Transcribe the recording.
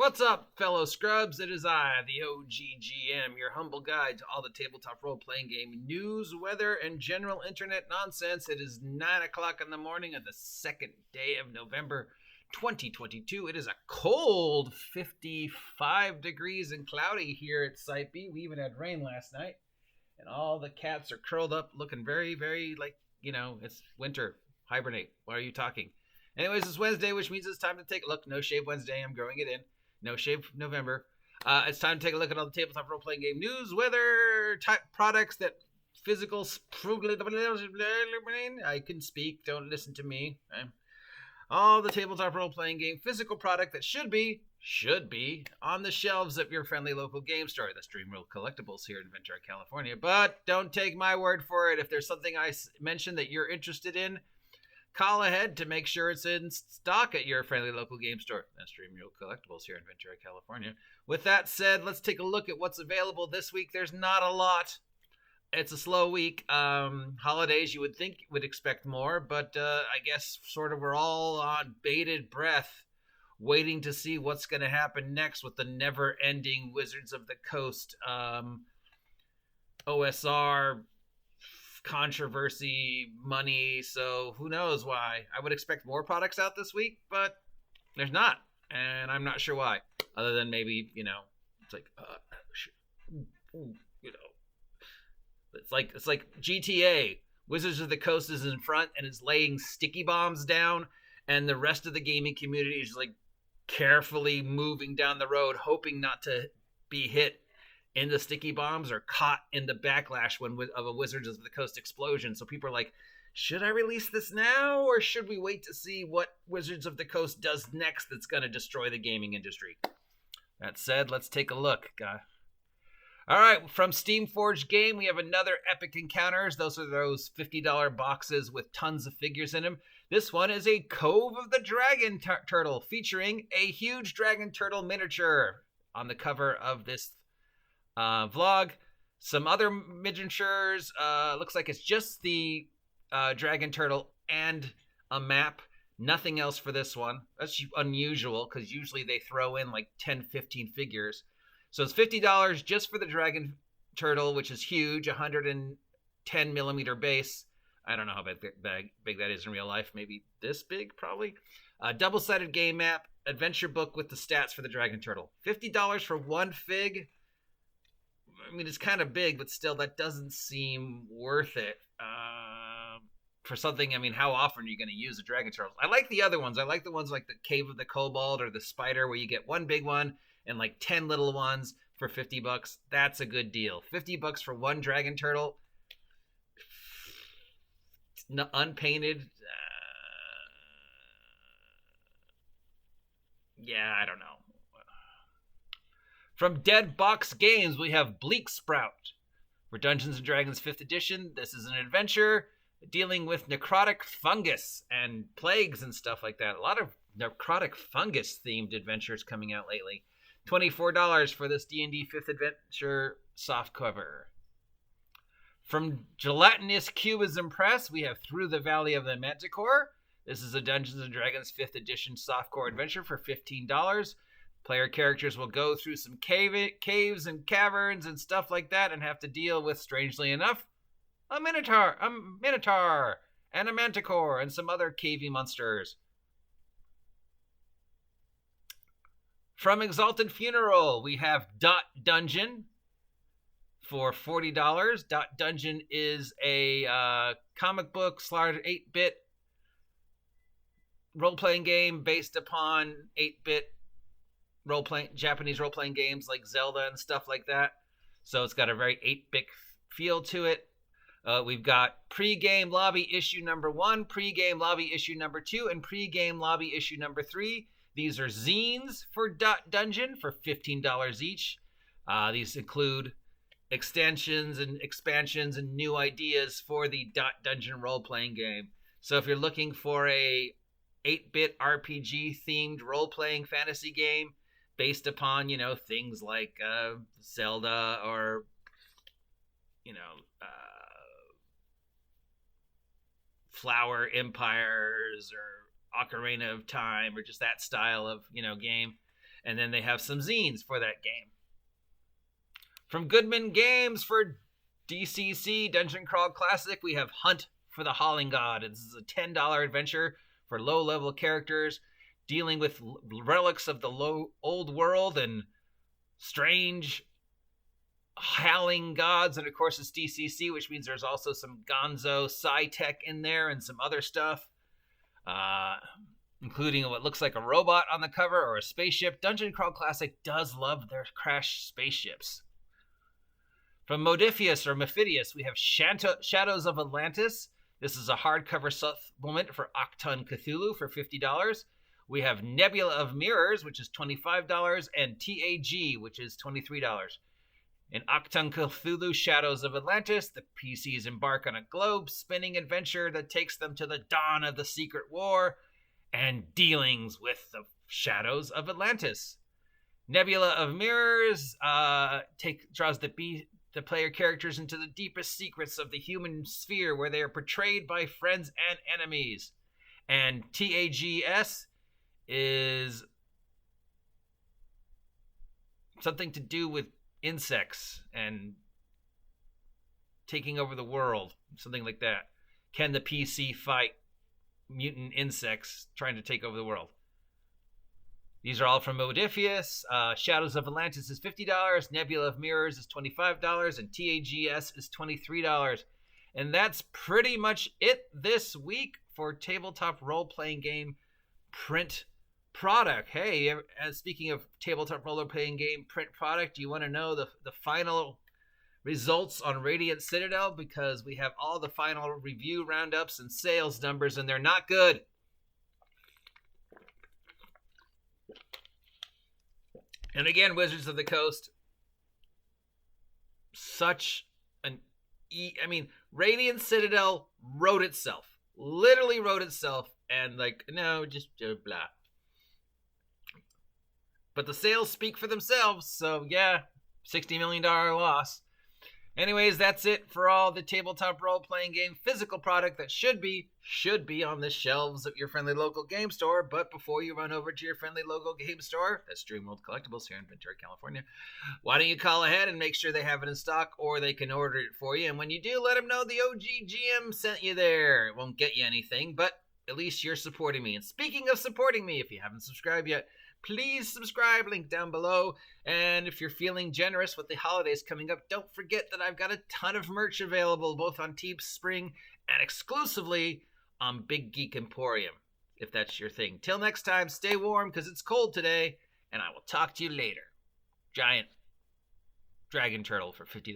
What's up, fellow scrubs? It is I, the OGGM, your humble guide to all the tabletop role-playing game news, weather, and general internet nonsense. It is 9 o'clock in the morning of the second day of November 2022. It is a cold 55 degrees and cloudy here at Site B. We even had rain last night, and all the cats are curled up looking very, very like, it's winter. Hibernate. Why are you talking? Anyways, it's Wednesday, which means it's time to take a look. No Shave Wednesday. I'm growing it in. No Shave November. It's time to take a look at all the tabletop role-playing game news, weather, type products that physical... I can speak. Don't listen to me. All the tabletop role-playing game physical product that should be on the shelves of your friendly local game store. That's Dreamworld Collectibles here in Ventura, California. But don't take my word for it. If there's something I mentioned that you're interested in, call ahead to make sure it's in stock at your friendly local game store. That's Dreamworld Collectibles here in Ventura, California. With that said, let's take a look at what's available this week. There's not a lot. It's a slow week. Holidays, you would expect more, but I guess sort of we're all on bated breath, waiting to see what's going to happen next with the never-ending Wizards of the Coast OSR controversy, money, so who knows why. I would expect more products out this week, but there's not, and I'm not sure why, other than maybe, it's like, it's like GTA. Wizards of the Coast is in front and is laying sticky bombs down, and the rest of the gaming community is like carefully moving down the road, hoping not to be hit in the sticky bombs or caught in the backlash of a Wizards of the Coast explosion. So people are like, should I release this now, or should we wait to see what Wizards of the Coast does next that's going to destroy the gaming industry? That said, let's take a look. All right, from Steamforged Game, we have another Epic Encounters. Those are those $50 boxes with tons of figures in them. This one is a Cove of the Dragon Turtle featuring a huge dragon turtle miniature on the cover of this vlog. Some other miniatures. Looks like it's just the dragon turtle and a map. Nothing else for this one. That's unusual because usually they throw in like 10, 15 figures. So it's $50 just for the dragon turtle, which is huge, 110 millimeter base. I don't know how big that is in real life. Maybe this big, probably. Double-sided game map, adventure book with the stats for the dragon turtle. $50 for one fig. I mean, it's kind of big, but still, that doesn't seem worth it for something. I mean, how often are you going to use a dragon turtle? I like the other ones. I like the ones like the Cave of the Kobold or the Spider, where you get one big one and like 10 little ones for $50. That's a good deal. $50 for one dragon turtle, unpainted. Yeah, I don't know. From Dead Box Games, we have Bleak Sprout for Dungeons & Dragons 5th edition. This is an adventure dealing with necrotic fungus and plagues and stuff like that. A lot of necrotic fungus-themed adventures coming out lately. $24 for this D&D 5th adventure softcover. From Gelatinous Cubism Press, we have Through the Valley of the Manticore. This is a Dungeons & Dragons 5th edition softcore adventure for $15. Player characters will go through some caves and caverns and stuff like that and have to deal with, strangely enough, a minotaur, and a manticore, and some other cavey monsters. From Exalted Funeral, we have Dot Dungeon for $40. Dot Dungeon is a comic book / 8-bit role-playing game based upon 8-bit Japanese role-playing games like Zelda and stuff like that. So it's got a very 8-bit feel to it. We've got pre-game lobby issue number 1, pre-game lobby issue number 2, and pre-game lobby issue number 3. These are zines for Dot Dungeon for $15 each. These include extensions and expansions and new ideas for the Dot Dungeon role-playing game. So if you're looking for a 8-bit RPG themed role-playing fantasy game based upon, things like Zelda or, Flower Empires or Ocarina of Time or just that style of, game, And then they have some zines for that game. From Goodman Games for DCC Dungeon Crawl Classic, we have Hunt for the Hauling God. This is a $10 adventure for low-level characters dealing with relics of the old world and strange howling gods. And of course, it's DCC, which means there's also some gonzo sci-tech in there and some other stuff, including what looks like a robot on the cover or a spaceship. Dungeon Crawl Classic does love their crashed spaceships. From Mephidius, we have Shadows of Atlantis. This is a hardcover supplement for Octon Cthulhu for $50. We have Nebula of Mirrors, which is $25, and TAG, which is $23. In Octon Cthulhu Shadows of Atlantis, the PCs embark on a globe-spinning adventure that takes them to the dawn of the Secret War and dealings with the Shadows of Atlantis. Nebula of Mirrors draws the player characters into the deepest secrets of the human sphere, where they are portrayed by friends and enemies. And TAGS is something to do with insects and taking over the world, something like that. Can the PC fight mutant insects trying to take over the world? These are all from Modifius. Shadows of Atlantis is $50. Nebula of Mirrors is $25. And TAGS is $23. And that's pretty much it this week for Tabletop Role-Playing Game print product. Hey, speaking of Tabletop Role-Playing Game print product, do you want to know the final results on Radiant Citadel? Because we have all the final review roundups and sales numbers, and they're not good. And again, Wizards of the Coast, Radiant Citadel wrote itself. Literally wrote itself, and no, just blah. But the sales speak for themselves, so yeah, $60 million loss. Anyways, that's it for all the Tabletop Role-Playing Game physical product that should be on the shelves of your friendly local game store. But before you run over to your friendly local game store, that's Dreamworld Collectibles here in Ventura, California, why don't you call ahead and make sure they have it in stock, or they can order it for you. And when you do, let them know the OGGM sent you there. It won't get you anything, but at least you're supporting me. And speaking of supporting me, if you haven't subscribed yet, please subscribe, link down below. And if you're feeling generous with the holidays coming up, don't forget that I've got a ton of merch available, both on Teespring and exclusively on Big Geek Emporium, if that's your thing. Till next time, stay warm because it's cold today, and I will talk to you later. Giant dragon turtle for $50.